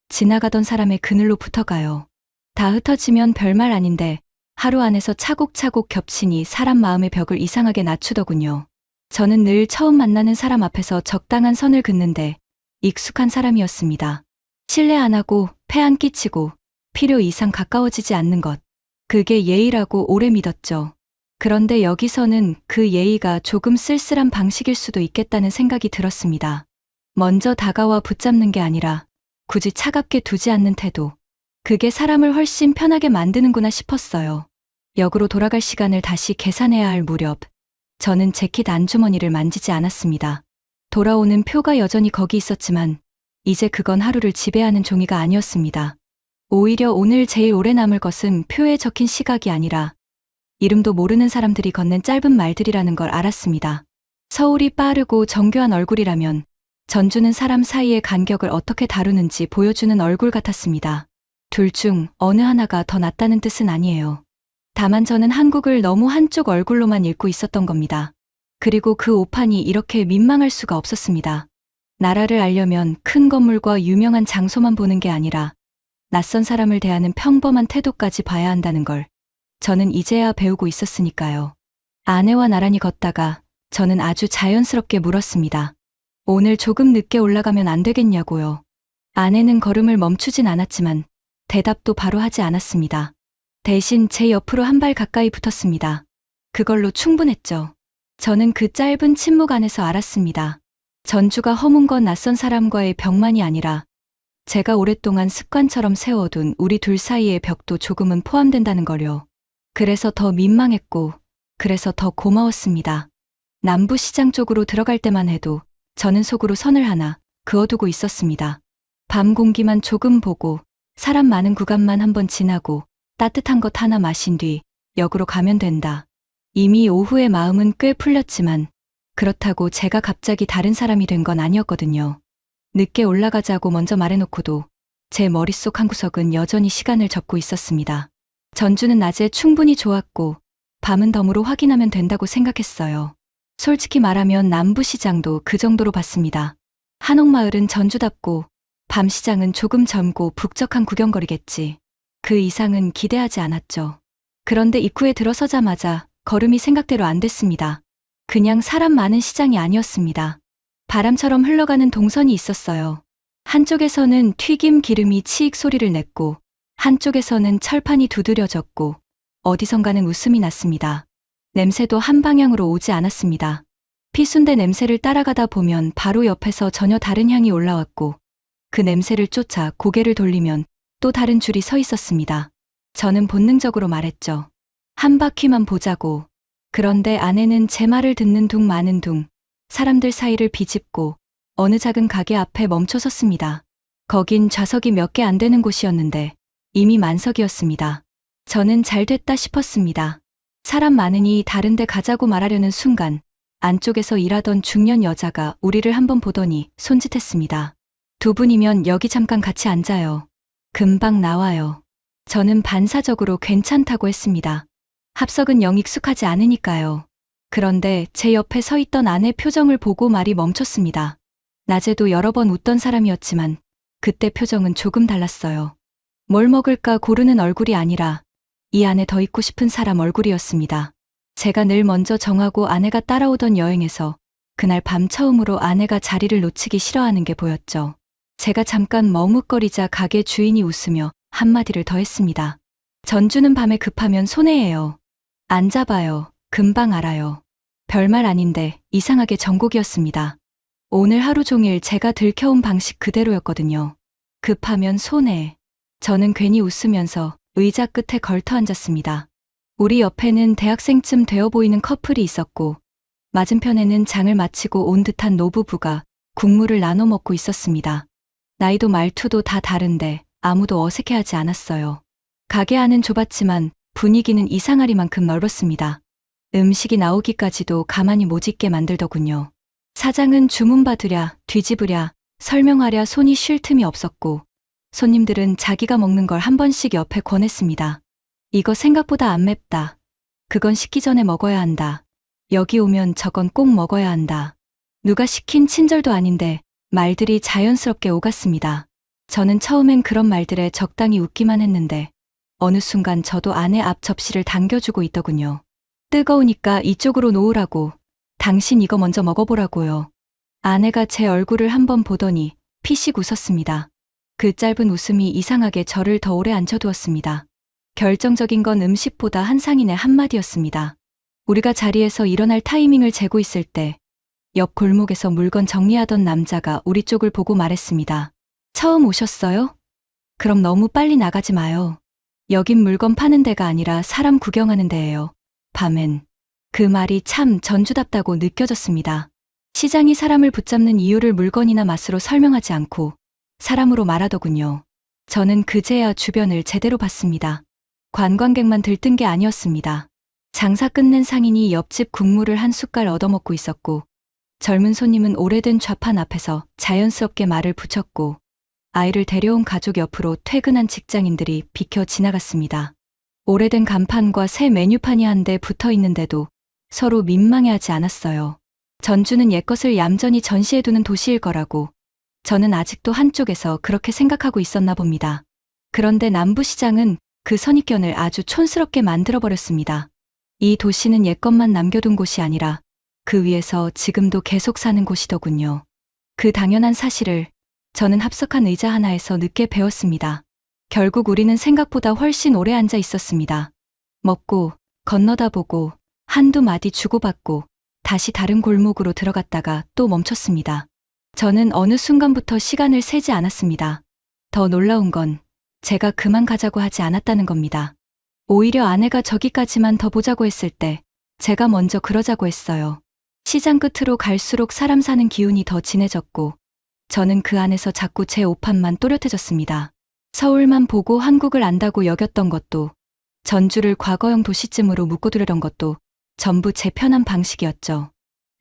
지나가던 사람의 그늘로 붙어가요. 다 흩어지면 별말 아닌데 하루 안에서 차곡차곡 겹치니 사람 마음의 벽을 이상하게 낮추더군요. 저는 늘 처음 만나는 사람 앞에서 적당한 선을 긋는데 익숙한 사람이었습니다. 신뢰 안 하고 폐 안 끼치고 필요 이상 가까워지지 않는 것. 그게 예의라고 오래 믿었죠. 그런데 여기서는 그 예의가 조금 쓸쓸한 방식일 수도 있겠다는 생각이 들었습니다. 먼저 다가와 붙잡는 게 아니라 굳이 차갑게 두지 않는 태도. 그게 사람을 훨씬 편하게 만드는구나 싶었어요. 역으로 돌아갈 시간을 다시 계산해야 할 무렵, 저는 재킷 안주머니를 만지지 않았습니다. 돌아오는 표가 여전히 거기 있었지만 이제 그건 하루를 지배하는 종이가 아니었습니다. 오히려 오늘 제일 오래 남을 것은 표에 적힌 시각이 아니라 이름도 모르는 사람들이 건넨 짧은 말들이라는 걸 알았습니다. 서울이 빠르고 정교한 얼굴이라면 전주는 사람 사이의 간격을 어떻게 다루는지 보여주는 얼굴 같았습니다. 둘 중 어느 하나가 더 낫다는 뜻은 아니에요. 다만 저는 한국을 너무 한쪽 얼굴로만 읽고 있었던 겁니다. 그리고 그 오판이 이렇게 민망할 수가 없었습니다. 나라를 알려면 큰 건물과 유명한 장소만 보는 게 아니라 낯선 사람을 대하는 평범한 태도까지 봐야 한다는 걸 저는 이제야 배우고 있었으니까요. 아내와 나란히 걷다가 저는 아주 자연스럽게 물었습니다. 오늘 조금 늦게 올라가면 안 되겠냐고요. 아내는 걸음을 멈추진 않았지만 대답도 바로 하지 않았습니다. 대신 제 옆으로 한 발 가까이 붙었습니다. 그걸로 충분했죠. 저는 그 짧은 침묵 안에서 알았습니다. 전주가 허문 건 낯선 사람과의 벽만이 아니라 제가 오랫동안 습관처럼 세워둔 우리 둘 사이의 벽도 조금은 포함된다는 걸요. 그래서 더 민망했고, 그래서 더 고마웠습니다. 남부시장 쪽으로 들어갈 때만 해도 저는 속으로 선을 하나 그어두고 있었습니다. 밤 공기만 조금 보고 사람 많은 구간만 한번 지나고 따뜻한 것 하나 마신 뒤 역으로 가면 된다. 이미 오후에 마음은 꽤 풀렸지만 그렇다고 제가 갑자기 다른 사람이 된 건 아니었거든요. 늦게 올라가자고 먼저 말해놓고도 제 머릿속 한 구석은 여전히 시간을 접고 있었습니다. 전주는 낮에 충분히 좋았고 밤은 덤으로 확인하면 된다고 생각했어요. 솔직히 말하면 남부시장도 그 정도로 봤습니다. 한옥마을은 전주답고 밤시장은 조금 젊고 북적한 구경거리겠지. 그 이상은 기대하지 않았죠. 그런데 입구에 들어서자마자 걸음이 생각대로 안 됐습니다. 그냥 사람 많은 시장이 아니었습니다. 바람처럼 흘러가는 동선이 있었어요. 한쪽에서는 튀김 기름이 치익 소리를 냈고 한쪽에서는 철판이 두드려졌고 어디선가는 웃음이 났습니다. 냄새도 한 방향으로 오지 않았습니다. 피순대 냄새를 따라가다 보면 바로 옆에서 전혀 다른 향이 올라왔고 그 냄새를 쫓아 고개를 돌리면 또 다른 줄이 서 있었습니다. 저는 본능적으로 말했죠. 한 바퀴만 보자고. 그런데 아내는 제 말을 듣는 둥 마는 둥 사람들 사이를 비집고 어느 작은 가게 앞에 멈춰 섰습니다. 거긴 좌석이 몇 개 안 되는 곳이었는데 이미 만석이었습니다. 저는 잘 됐다 싶었습니다. 사람 많으니 다른 데 가자고 말하려는 순간 안쪽에서 일하던 중년 여자가 우리를 한번 보더니 손짓했습니다. 두 분이면 여기 잠깐 같이 앉아요. 금방 나와요. 저는 반사적으로 괜찮다고 했습니다. 합석은 영 익숙하지 않으니까요. 그런데 제 옆에 서 있던 아내 표정을 보고 말이 멈췄습니다. 낮에도 여러 번 웃던 사람이었지만 그때 표정은 조금 달랐어요. 뭘 먹을까 고르는 얼굴이 아니라 이 안에 더 있고 싶은 사람 얼굴이었습니다. 제가 늘 먼저 정하고 아내가 따라오던 여행에서 그날 밤 처음으로 아내가 자리를 놓치기 싫어하는 게 보였죠. 제가 잠깐 머뭇거리자 가게 주인이 웃으며 한마디를 더 했습니다. 전주는 밤에 급하면 손해예요. 앉아봐요. 금방 알아요. 별말 아닌데 이상하게 정곡이었습니다. 오늘 하루 종일 제가 들켜온 방식 그대로였거든요. 급하면 손해. 저는 괜히 웃으면서 의자 끝에 걸터 앉았습니다. 우리 옆에는 대학생쯤 되어 보이는 커플이 있었고 맞은편에는 장을 마치고 온 듯한 노부부가 국물을 나눠 먹고 있었습니다. 나이도 말투도 다 다른데 아무도 어색해하지 않았어요. 가게 안은 좁았지만 분위기는 이상하리만큼 넓었습니다. 음식이 나오기까지도 가만히 못 있게 만들더군요. 사장은 주문받으랴, 뒤집으랴, 설명하랴 손이 쉴 틈이 없었고 손님들은 자기가 먹는 걸 한 번씩 옆에 권했습니다. 이거 생각보다 안 맵다. 그건 식기 전에 먹어야 한다. 여기 오면 저건 꼭 먹어야 한다. 누가 시킨 친절도 아닌데 말들이 자연스럽게 오갔습니다. 저는 처음엔 그런 말들에 적당히 웃기만 했는데 어느 순간 저도 아내 앞 접시를 당겨주고 있더군요. 뜨거우니까 이쪽으로 놓으라고. 당신 이거 먼저 먹어보라고요. 아내가 제 얼굴을 한번 보더니 피식 웃었습니다. 그 짧은 웃음이 이상하게 저를 더 오래 앉혀두었습니다. 결정적인 건 음식보다 한 상인의 한마디였습니다. 우리가 자리에서 일어날 타이밍을 재고 있을 때 옆 골목에서 물건 정리하던 남자가 우리 쪽을 보고 말했습니다. 처음 오셨어요? 그럼 너무 빨리 나가지 마요. 여긴 물건 파는 데가 아니라 사람 구경하는 데예요. 밤엔. 그 말이 참 전주답다고 느껴졌습니다. 시장이 사람을 붙잡는 이유를 물건이나 맛으로 설명하지 않고 사람으로 말하더군요. 저는 그제야 주변을 제대로 봤습니다. 관광객만 들뜬 게 아니었습니다. 장사 끝낸 상인이 옆집 국물을 한 숟갈 얻어먹고 있었고, 젊은 손님은 오래된 좌판 앞에서 자연스럽게 말을 붙였고, 아이를 데려온 가족 옆으로 퇴근한 직장인들이 비켜 지나갔습니다. 오래된 간판과 새 메뉴판이 한 대 붙어 있는데도 서로 민망해하지 않았어요. 전주는 옛것을 얌전히 전시해두는 도시일 거라고 저는 아직도 한쪽에서 그렇게 생각하고 있었나 봅니다. 그런데 남부시장은 그 선입견을 아주 촌스럽게 만들어버렸습니다. 이 도시는 옛것만 남겨둔 곳이 아니라 그 위에서 지금도 계속 사는 곳이더군요. 그 당연한 사실을 저는 합석한 의자 하나에서 늦게 배웠습니다. 결국 우리는 생각보다 훨씬 오래 앉아 있었습니다. 먹고, 건너다 보고, 한두 마디 주고받고, 다시 다른 골목으로 들어갔다가 또 멈췄습니다. 저는 어느 순간부터 시간을 세지 않았습니다. 더 놀라운 건 제가 그만 가자고 하지 않았다는 겁니다. 오히려 아내가 저기까지만 더 보자고 했을 때 제가 먼저 그러자고 했어요. 시장 끝으로 갈수록 사람 사는 기운이 더 진해졌고 저는 그 안에서 자꾸 제 오판만 또렷해졌습니다. 서울만 보고 한국을 안다고 여겼던 것도, 전주를 과거형 도시쯤으로 묶어두려던 것도 전부 제 편한 방식이었죠.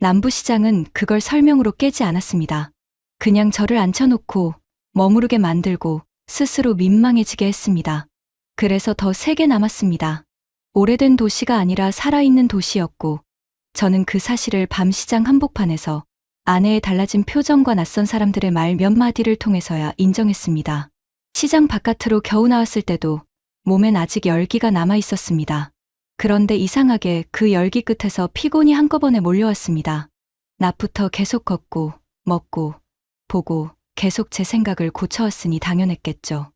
남부시장은 그걸 설명으로 깨지 않았습니다. 그냥 저를 앉혀놓고 머무르게 만들고 스스로 민망해지게 했습니다. 그래서 더 세게 남았습니다. 오래된 도시가 아니라 살아있는 도시였고 저는 그 사실을 밤시장 한복판에서 아내의 달라진 표정과 낯선 사람들의 말 몇 마디를 통해서야 인정했습니다. 시장 바깥으로 겨우 나왔을 때도 몸엔 아직 열기가 남아 있었습니다. 그런데 이상하게 그 열기 끝에서 피곤이 한꺼번에 몰려왔습니다. 낮부터 계속 걷고, 먹고, 보고 계속 제 생각을 고쳐왔으니 당연했겠죠.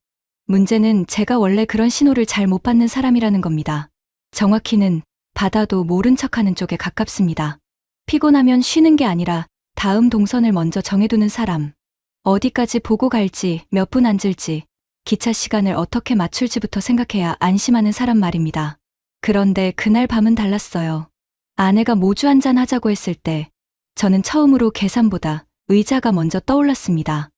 문제는 제가 원래 그런 신호를 잘 못 받는 사람이라는 겁니다. 정확히는 받아도 모른 척하는 쪽에 가깝습니다. 피곤하면 쉬는 게 아니라 다음 동선을 먼저 정해두는 사람. 어디까지 보고 갈지, 몇 분 앉을지, 기차 시간을 어떻게 맞출지부터 생각해야 안심하는 사람 말입니다. 그런데 그날 밤은 달랐어요. 아내가 모주 한잔 하자고 했을 때 저는 처음으로 계산보다 의자가 먼저 떠올랐습니다.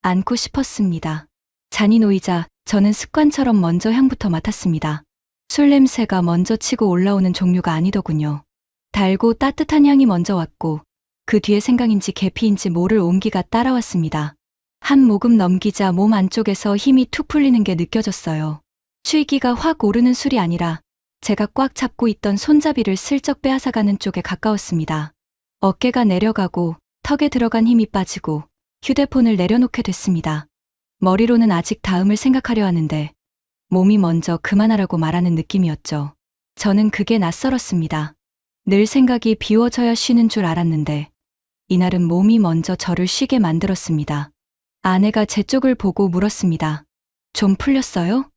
앉고 싶었습니다. 잔이 놓이자 저는 습관처럼 먼저 향부터 맡았습니다. 술 냄새가 먼저 치고 올라오는 종류가 아니더군요. 달고 따뜻한 향이 먼저 왔고 그 뒤에 생강인지 계피인지 모를 온기가 따라왔습니다. 한 모금 넘기자 몸 안쪽에서 힘이 툭 풀리는 게 느껴졌어요. 취기가 확 오르는 술이 아니라 제가 꽉 잡고 있던 손잡이를 슬쩍 빼앗아가는 쪽에 가까웠습니다. 어깨가 내려가고 턱에 들어간 힘이 빠지고 휴대폰을 내려놓게 됐습니다. 머리로는 아직 다음을 생각하려 하는데 몸이 먼저 그만하라고 말하는 느낌이었죠. 저는 그게 낯설었습니다. 늘 생각이 비워져야 쉬는 줄 알았는데 이날은 몸이 먼저 저를 쉬게 만들었습니다. 아내가 제 쪽을 보고 물었습니다. 좀 풀렸어요?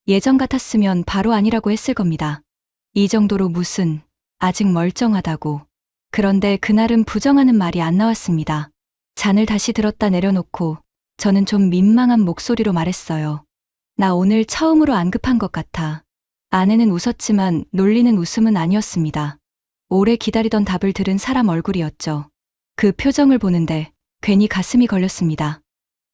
예전 같았으면 바로 아니라고 했을 겁니다. 이 정도로 무슨, 아직 멀쩡하다고. 그런데 그날은 부정하는 말이 안 나왔습니다. 잔을 다시 들었다 내려놓고 저는 좀 민망한 목소리로 말했어요. 나 오늘 처음으로 안 급한 것 같아. 아내는 웃었지만 놀리는 웃음은 아니었습니다. 오래 기다리던 답을 들은 사람 얼굴이었죠. 그 표정을 보는데 괜히 가슴이 걸렸습니다.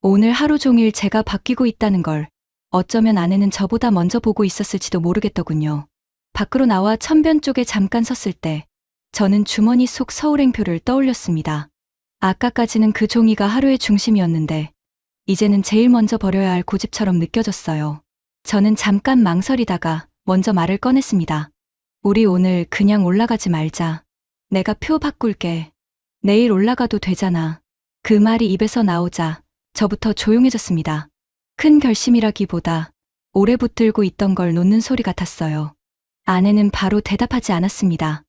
오늘 하루 종일 제가 바뀌고 있다는 걸 어쩌면 아내는 저보다 먼저 보고 있었을지도 모르겠더군요. 밖으로 나와 천변 쪽에 잠깐 섰을 때 저는 주머니 속 서울행표를 떠올렸습니다. 아까까지는 그 종이가 하루의 중심이었는데 이제는 제일 먼저 버려야 할 고집처럼 느껴졌어요. 저는 잠깐 망설이다가 먼저 말을 꺼냈습니다. 우리 오늘 그냥 올라가지 말자. 내가 표 바꿀게. 내일 올라가도 되잖아. 그 말이 입에서 나오자 저부터 조용해졌습니다. 큰 결심이라기보다 오래 붙들고 있던 걸 놓는 소리 같았어요. 아내는 바로 대답하지 않았습니다.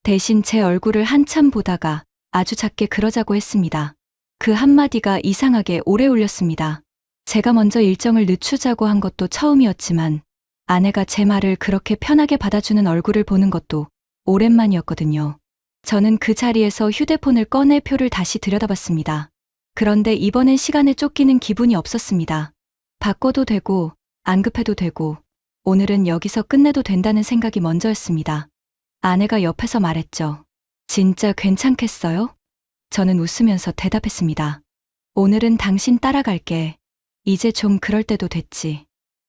대신 제 얼굴을 한참 보다가 아주 작게 그러자고 했습니다. 그 한마디가 이상하게 오래 울렸습니다. 제가 먼저 일정을 늦추자고 한 것도 처음이었지만 아내가 제 말을 그렇게 편하게 받아주는 얼굴을 보는 것도 오랜만이었거든요. 저는 그 자리에서 휴대폰을 꺼내 표를 다시 들여다봤습니다. 그런데 이번엔 시간에 쫓기는 기분이 없었습니다. 바꿔도 되고 안 급해도 되고 오늘은 여기서 끝내도 된다는 생각이 먼저였습니다. 아내가 옆에서 말했죠. 진짜 괜찮겠어요? 저는 웃으면서 대답했습니다. 오늘은 당신 따라갈게. 이제 좀 그럴 때도 됐지.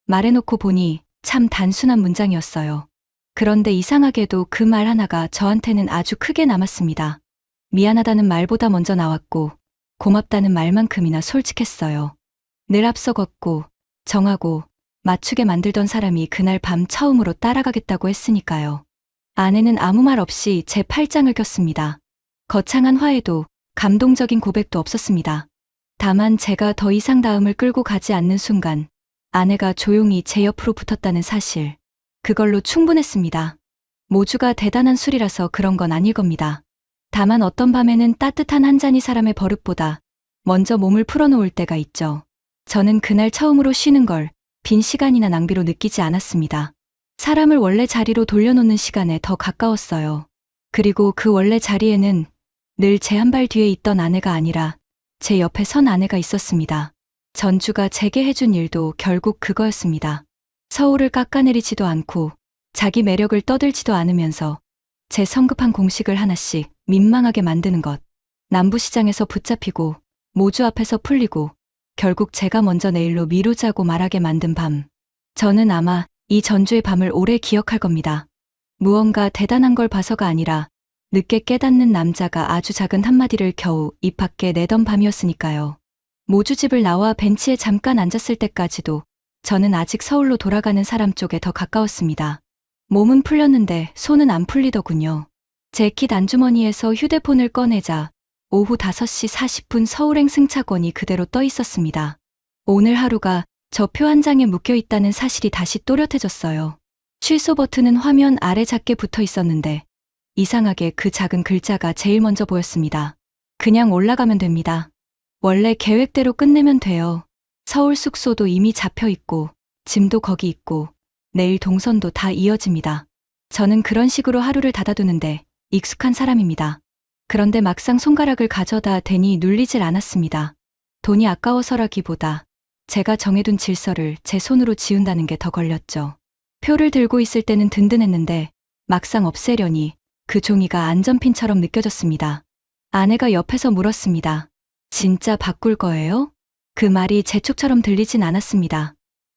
말해놓고 보니 참 단순한 문장이었어요. 그런데 이상하게도 그 말 하나가 저한테는 아주 크게 남았습니다. 미안하다는 말보다 먼저 나왔고 고맙다는 말만큼이나 솔직했어요. 늘 앞서 걷고 정하고 맞추게 만들던 사람이 그날 밤 처음으로 따라가겠다고 했으니까요. 아내는 아무 말 없이 제 팔짱을 꼈습니다. 거창한 화해도 감동적인 고백도 없었습니다. 다만 제가 더 이상 다음을 끌고 가지 않는 순간 아내가 조용히 제 옆으로 붙었다는 사실. 그걸로 충분했습니다. 모주가 대단한 술이라서 그런 건 아닐 겁니다. 다만 어떤 밤에는 따뜻한 한 잔이 사람의 버릇보다 먼저 몸을 풀어놓을 때가 있죠. 저는 그날 처음으로 쉬는 걸 빈 시간이나 낭비로 느끼지 않았습니다. 사람을 원래 자리로 돌려놓는 시간에 더 가까웠어요. 그리고 그 원래 자리에는 늘 제 한 발 뒤에 있던 아내가 아니라 제 옆에 선 아내가 있었습니다. 전주가 제게 해준 일도 결국 그거였습니다. 서울을 깎아내리지도 않고 자기 매력을 떠들지도 않으면서 제 성급한 공식을 하나씩 민망하게 만드는 것. 남부시장에서 붙잡히고 모주 앞에서 풀리고 결국 제가 먼저 내일로 미루자고 말하게 만든 밤. 저는 아마 이 전주의 밤을 오래 기억할 겁니다. 무언가 대단한 걸 봐서가 아니라 늦게 깨닫는 남자가 아주 작은 한마디를 겨우 입 밖에 내던 밤이었으니까요. 모주집을 나와 벤치에 잠깐 앉았을 때까지도 저는 아직 서울로 돌아가는 사람 쪽에 더 가까웠습니다. 몸은 풀렸는데 손은 안 풀리더군요. 재킷 안주머니에서 휴대폰을 꺼내자 오후 5시 40분 서울행 승차권이 그대로 떠 있었습니다. 오늘 하루가 저 표 한 장에 묶여 있다는 사실이 다시 또렷해졌어요. 취소 버튼은 화면 아래 작게 붙어 있었는데 이상하게 그 작은 글자가 제일 먼저 보였습니다. 그냥 올라가면 됩니다. 원래 계획대로 끝내면 돼요. 서울 숙소도 이미 잡혀 있고 짐도 거기 있고 내일 동선도 다 이어집니다. 저는 그런 식으로 하루를 닫아두는데 익숙한 사람입니다. 그런데 막상 손가락을 가져다 대니 눌리질 않았습니다. 돈이 아까워서라기보다 제가 정해둔 질서를 제 손으로 지운다는 게 더 걸렸죠. 표를 들고 있을 때는 든든했는데 막상 없애려니 그 종이가 안전핀처럼 느껴졌습니다. 아내가 옆에서 물었습니다. 진짜 바꿀 거예요? 그 말이 재촉처럼 들리진 않았습니다.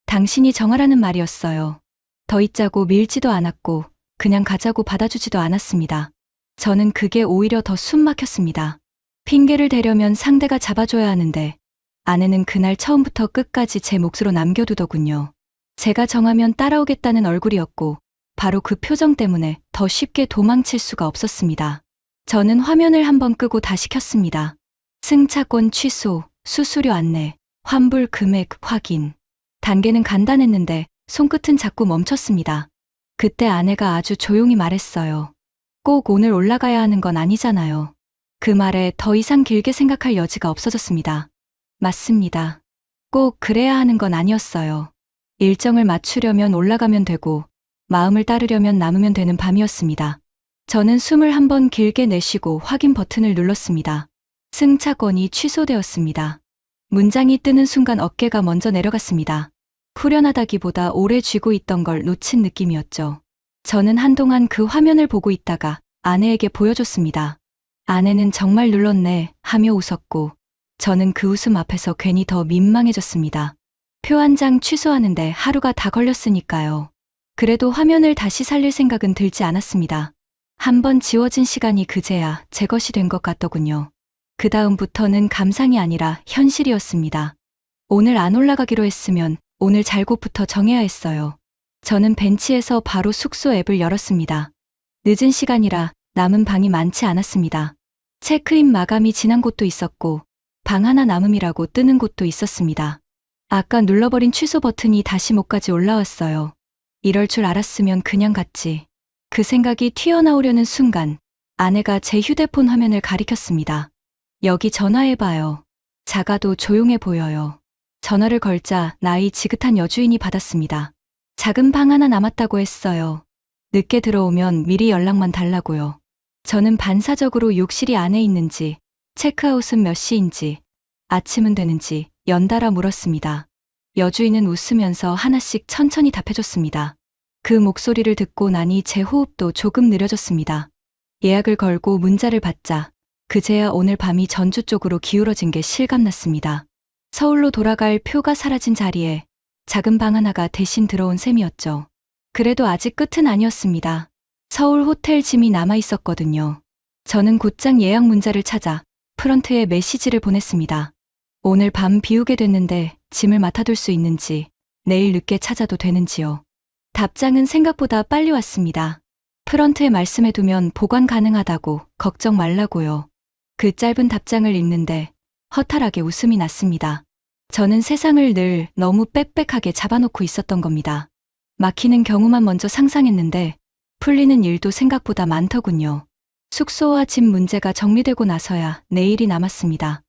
당신이 정하라는 말이었어요. 더 있자고 밀지도 않았고 그냥 가자고 받아주지도 않았습니다. 저는 그게 오히려 더 숨 막혔습니다. 핑계를 대려면 상대가 잡아줘야 하는데 아내는 그날 처음부터 끝까지 제 몫으로 남겨두더군요. 제가 정하면 따라오겠다는 얼굴이었고 바로 그 표정 때문에 더 쉽게 도망칠 수가 없었습니다. 저는 화면을 한번 끄고 다시 켰습니다. 승차권 취소, 수수료 안내, 환불 금액 확인. 단계는 간단했는데 손끝은 자꾸 멈췄습니다. 그때 아내가 아주 조용히 말했어요. 꼭 오늘 올라가야 하는 건 아니잖아요. 그 말에 더 이상 길게 생각할 여지가 없어졌습니다. 맞습니다. 꼭 그래야 하는 건 아니었어요. 일정을 맞추려면 올라가면 되고 마음을 따르려면 남으면 되는 밤이었습니다. 저는 숨을 한번 길게 내쉬고 확인 버튼을 눌렀습니다. 승차권이 취소되었습니다. 문장이 뜨는 순간 어깨가 먼저 내려갔습니다. 후련하다기보다 오래 쥐고 있던 걸 놓친 느낌이었죠. 저는 한동안 그 화면을 보고 있다가 아내에게 보여줬습니다. 아내는 정말 눌렀네 하며 웃었고 저는 그 웃음 앞에서 괜히 더 민망해졌습니다. 표 한 장 취소하는데 하루가 다 걸렸으니까요. 그래도 화면을 다시 살릴 생각은 들지 않았습니다. 한번 지워진 시간이 그제야 제 것이 된 것 같더군요. 그 다음부터는 감상이 아니라 현실이었습니다. 오늘 안 올라가기로 했으면 오늘 잘곳부터 정해야 했어요. 저는 벤치에서 바로 숙소 앱을 열었습니다. 늦은 시간이라 남은 방이 많지 않았습니다. 체크인 마감이 지난 곳도 있었고 방 하나 남음이라고 뜨는 곳도 있었습니다. 아까 눌러버린 취소 버튼이 다시 목까지 올라왔어요. 이럴 줄 알았으면 그냥 갔지. 그 생각이 튀어나오려는 순간 아내가 제 휴대폰 화면을 가리켰습니다. 여기 전화해봐요. 작아도 조용해 보여요. 전화를 걸자 나이 지긋한 여주인이 받았습니다. 작은 방 하나 남았다고 했어요. 늦게 들어오면 미리 연락만 달라고요. 저는 반사적으로 욕실이 안에 있는지, 체크아웃은 몇 시인지, 아침은 되는지 연달아 물었습니다. 여주인은 웃으면서 하나씩 천천히 답해줬습니다. 그 목소리를 듣고 나니 제 호흡도 조금 느려졌습니다. 예약을 걸고 문자를 받자 그제야 오늘 밤이 전주 쪽으로 기울어진 게 실감났습니다. 서울로 돌아갈 표가 사라진 자리에 작은 방 하나가 대신 들어온 셈이었죠. 그래도 아직 끝은 아니었습니다. 서울 호텔 짐이 남아 있었거든요. 저는 곧장 예약 문자를 찾아 프런트에 메시지를 보냈습니다. 오늘 밤 비우게 됐는데 짐을 맡아둘 수 있는지, 내일 늦게 찾아도 되는지요. 답장은 생각보다 빨리 왔습니다. 프런트에 말씀해두면 보관 가능하다고 걱정 말라고요. 그 짧은 답장을 읽는데 허탈하게 웃음이 났습니다. 저는 세상을 늘 너무 빽빽하게 잡아놓고 있었던 겁니다. 막히는 경우만 먼저 상상했는데 풀리는 일도 생각보다 많더군요. 숙소와 집 문제가 정리되고 나서야 내일이 남았습니다.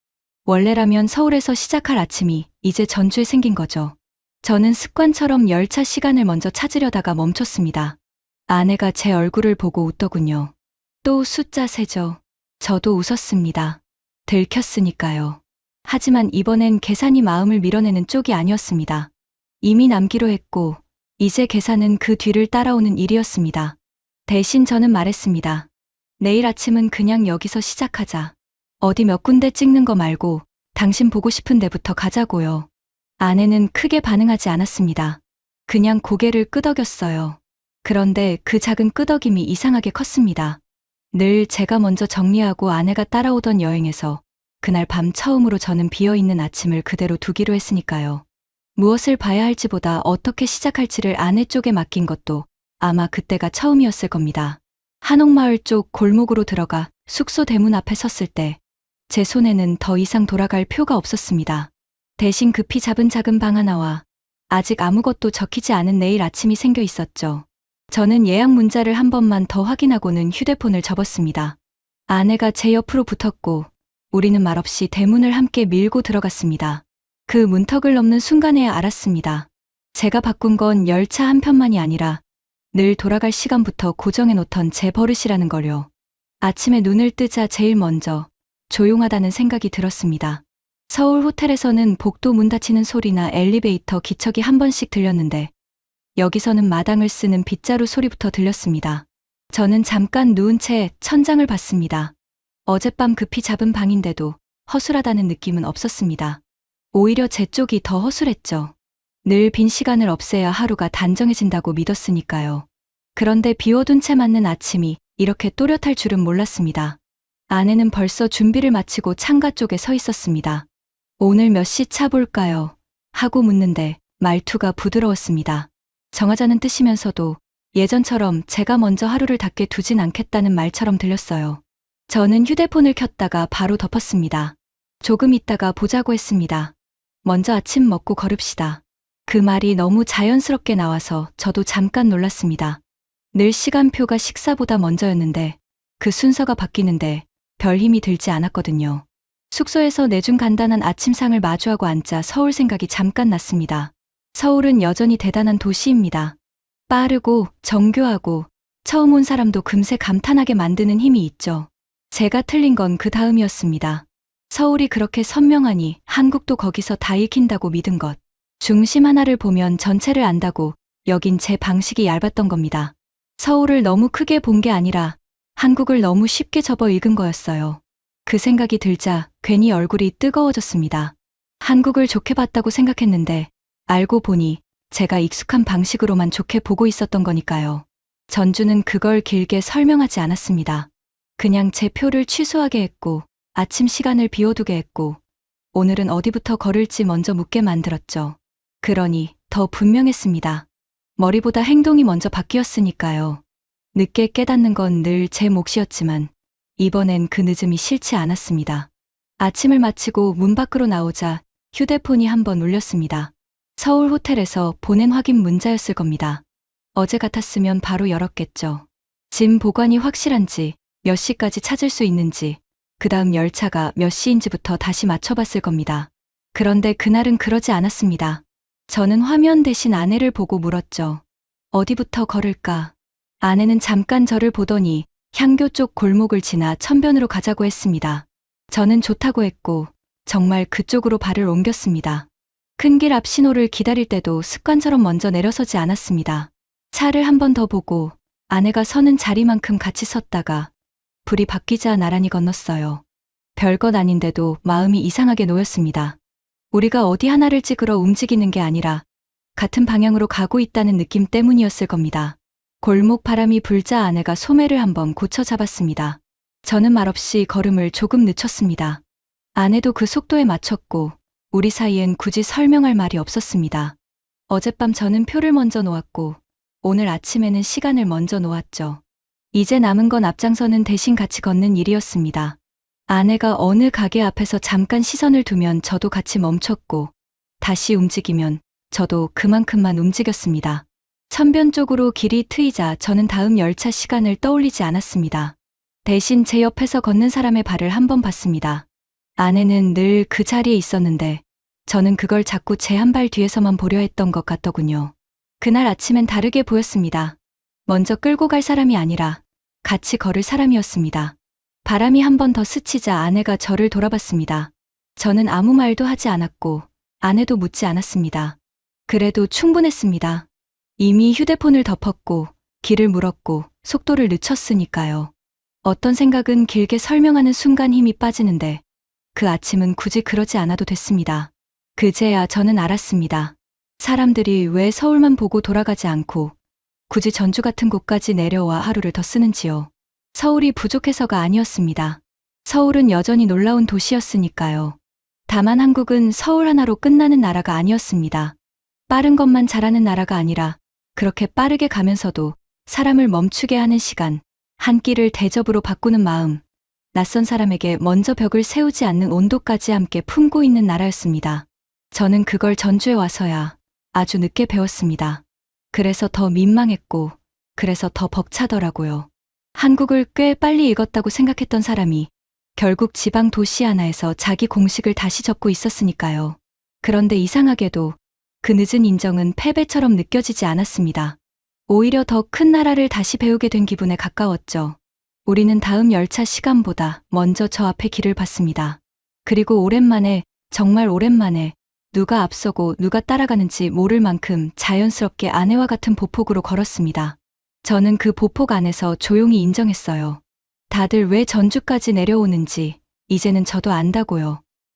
원래라면 서울에서 시작할 아침이 이제 전주에 생긴 거죠. 저는 습관처럼 열차 시간을 먼저 찾으려다가 멈췄습니다. 아내가 제 얼굴을 보고 웃더군요. 또 숫자 세죠. 저도 웃었습니다. 들켰으니까요. 하지만 이번엔 계산이 마음을 밀어내는 쪽이 아니었습니다. 이미 남기로 했고 이제 계산은 그 뒤를 따라오는 일이었습니다. 대신 저는 말했습니다. 내일 아침은 그냥 여기서 시작하자. 어디 몇 군데 찍는 거 말고 당신 보고 싶은 데부터 가자고요. 아내는 크게 반응하지 않았습니다. 그냥 고개를 끄덕였어요. 그런데 그 작은 끄덕임이 이상하게 컸습니다. 늘 제가 먼저 정리하고 아내가 따라오던 여행에서 그날 밤 처음으로 저는 비어있는 아침을 그대로 두기로 했으니까요. 무엇을 봐야 할지보다 어떻게 시작할지를 아내 쪽에 맡긴 것도 아마 그때가 처음이었을 겁니다. 한옥마을 쪽 골목으로 들어가 숙소 대문 앞에 섰을 때 제 손에는 더 이상 돌아갈 표가 없었습니다. 대신 급히 잡은 작은 방 하나와 아직 아무것도 적히지 않은 내일 아침이 생겨 있었죠. 저는 예약 문자를 한 번만 더 확인하고는 휴대폰을 접었습니다. 아내가 제 옆으로 붙었고 우리는 말없이 대문을 함께 밀고 들어갔습니다. 그 문턱을 넘는 순간에야 알았습니다. 제가 바꾼 건 열차 한 편만이 아니라 늘 돌아갈 시간부터 고정해 놓던 제 버릇이라는 걸요. 아침에 눈을 뜨자 제일 먼저 조용하다는 생각이 들었습니다. 서울 호텔에서는 복도 문 닫히는 소리나 엘리베이터 기척이 한 번씩 들렸는데 여기서는 마당을 쓰는 빗자루 소리부터 들렸습니다. 저는 잠깐 누운 채 천장을 봤습니다. 어젯밤 급히 잡은 방인데도 허술하다는 느낌은 없었습니다. 오히려 제 쪽이 더 허술했죠. 늘 빈 시간을 없애야 하루가 단정해진다고 믿었으니까요. 그런데 비워둔 채 맞는 아침이 이렇게 또렷할 줄은 몰랐습니다. 아내는 벌써 준비를 마치고 창가 쪽에 서 있었습니다. 오늘 몇 시 차 볼까요? 하고 묻는데 말투가 부드러웠습니다. 정하자는 뜻이면서도 예전처럼 제가 먼저 하루를 닿게 두진 않겠다는 말처럼 들렸어요. 저는 휴대폰을 켰다가 바로 덮었습니다. 조금 있다가 보자고 했습니다. 먼저 아침 먹고 걸읍시다. 그 말이 너무 자연스럽게 나와서 저도 잠깐 놀랐습니다. 늘 시간표가 식사보다 먼저였는데 그 순서가 바뀌는데 별 힘이 들지 않았거든요. 숙소에서 내준 간단한 아침상을 마주하고 앉자 서울 생각이 잠깐 났습니다. 서울은 여전히 대단한 도시입니다. 빠르고 정교하고 처음 온 사람도 금세 감탄하게 만드는 힘이 있죠. 제가 틀린 건 그 다음이었습니다. 서울이 그렇게 선명하니 한국도 거기서 다 읽힌다고 믿은 것. 중심 하나를 보면 전체를 안다고 여긴 제 방식이 얇았던 겁니다. 서울을 너무 크게 본 게 아니라 한국을 너무 쉽게 접어 읽은 거였어요. 그 생각이 들자 괜히 얼굴이 뜨거워졌습니다. 한국을 좋게 봤다고 생각했는데 알고 보니 제가 익숙한 방식으로만 좋게 보고 있었던 거니까요. 전주는 그걸 길게 설명하지 않았습니다. 그냥 제 표를 취소하게 했고 아침 시간을 비워두게 했고 오늘은 어디부터 걸을지 먼저 묻게 만들었죠. 그러니 더 분명했습니다. 머리보다 행동이 먼저 바뀌었으니까요. 늦게 깨닫는 건 늘 제 몫이었지만 이번엔 그 늦음이 싫지 않았습니다. 아침을 마치고 문 밖으로 나오자 휴대폰이 한번 울렸습니다. 서울 호텔에서 보낸 확인 문자였을 겁니다. 어제 같았으면 바로 열었겠죠. 짐 보관이 확실한지 몇 시까지 찾을 수 있는지 그 다음 열차가 몇 시인지부터 다시 맞춰봤을 겁니다. 그런데 그날은 그러지 않았습니다. 저는 화면 대신 아내를 보고 물었죠. 어디부터 걸을까? 아내는 잠깐 저를 보더니 향교 쪽 골목을 지나 천변으로 가자고 했습니다. 저는 좋다고 했고 정말 그쪽으로 발을 옮겼습니다. 큰 길 앞 신호를 기다릴 때도 습관처럼 먼저 내려서지 않았습니다. 차를 한 번 더 보고 아내가 서는 자리만큼 같이 섰다가 불이 바뀌자 나란히 건넜어요. 별것 아닌데도 마음이 이상하게 놓였습니다. 우리가 어디 하나를 찍으러 움직이는 게 아니라 같은 방향으로 가고 있다는 느낌 때문이었을 겁니다. 골목 바람이 불자 아내가 소매를 한번 고쳐 잡았습니다. 저는 말없이 걸음을 조금 늦췄습니다. 아내도 그 속도에 맞췄고 우리 사이엔 굳이 설명할 말이 없었습니다. 어젯밤 저는 표를 먼저 놓았고 오늘 아침에는 시간을 먼저 놓았죠. 이제 남은 건 앞장서는 대신 같이 걷는 일이었습니다. 아내가 어느 가게 앞에서 잠깐 시선을 두면 저도 같이 멈췄고 다시 움직이면 저도 그만큼만 움직였습니다. 천변 쪽으로 길이 트이자 저는 다음 열차 시간을 떠올리지 않았습니다. 대신 제 옆에서 걷는 사람의 발을 한번 봤습니다. 아내는 늘 그 자리에 있었는데 저는 그걸 자꾸 제 한 발 뒤에서만 보려 했던 것 같더군요. 그날 아침엔 다르게 보였습니다. 먼저 끌고 갈 사람이 아니라 같이 걸을 사람이었습니다. 바람이 한 번 더 스치자 아내가 저를 돌아봤습니다. 저는 아무 말도 하지 않았고 아내도 묻지 않았습니다. 그래도 충분했습니다. 이미 휴대폰을 덮었고 길을 물었고 속도를 늦췄으니까요. 어떤 생각은 길게 설명하는 순간 힘이 빠지는데 그 아침은 굳이 그러지 않아도 됐습니다. 그제야 저는 알았습니다. 사람들이 왜 서울만 보고 돌아가지 않고 굳이 전주 같은 곳까지 내려와 하루를 더 쓰는지요. 서울이 부족해서가 아니었습니다. 서울은 여전히 놀라운 도시였으니까요. 다만 한국은 서울 하나로 끝나는 나라가 아니었습니다. 빠른 것만 잘하는 나라가 아니라 그렇게 빠르게 가면서도 사람을 멈추게 하는 시간, 한 끼를 대접으로 바꾸는 마음, 낯선 사람에게 먼저 벽을 세우지 않는 온도까지 함께 품고 있는 나라였습니다. 저는 그걸 전주에 와서야 아주 늦게 배웠습니다. 그래서 더 민망했고, 그래서 더 벅차더라고요. 한국을 꽤 빨리 읽었다고 생각했던 사람이 결국 지방 도시 하나에서 자기 공식을 다시 적고 있었으니까요. 그런데 이상하게도 그 늦은 인정은 패배처럼 느껴지지 않았습니다. 오히려 더 큰 나라를 다시 배우게 된 기분에 가까웠죠. 우리는 다음 열차 시간보다 먼저 저 앞에 길을 봤습니다. 그리고 오랜만에, 정말 오랜만에 누가 앞서고 누가 따라가는지 모를 만큼 자연스럽게 아내와 같은 보폭으로 걸었습니다. 저는 그 보폭 안에서 조용히 인정했어요. 다들 왜 전주까지 내려오는지 이제는 저도 안다고요.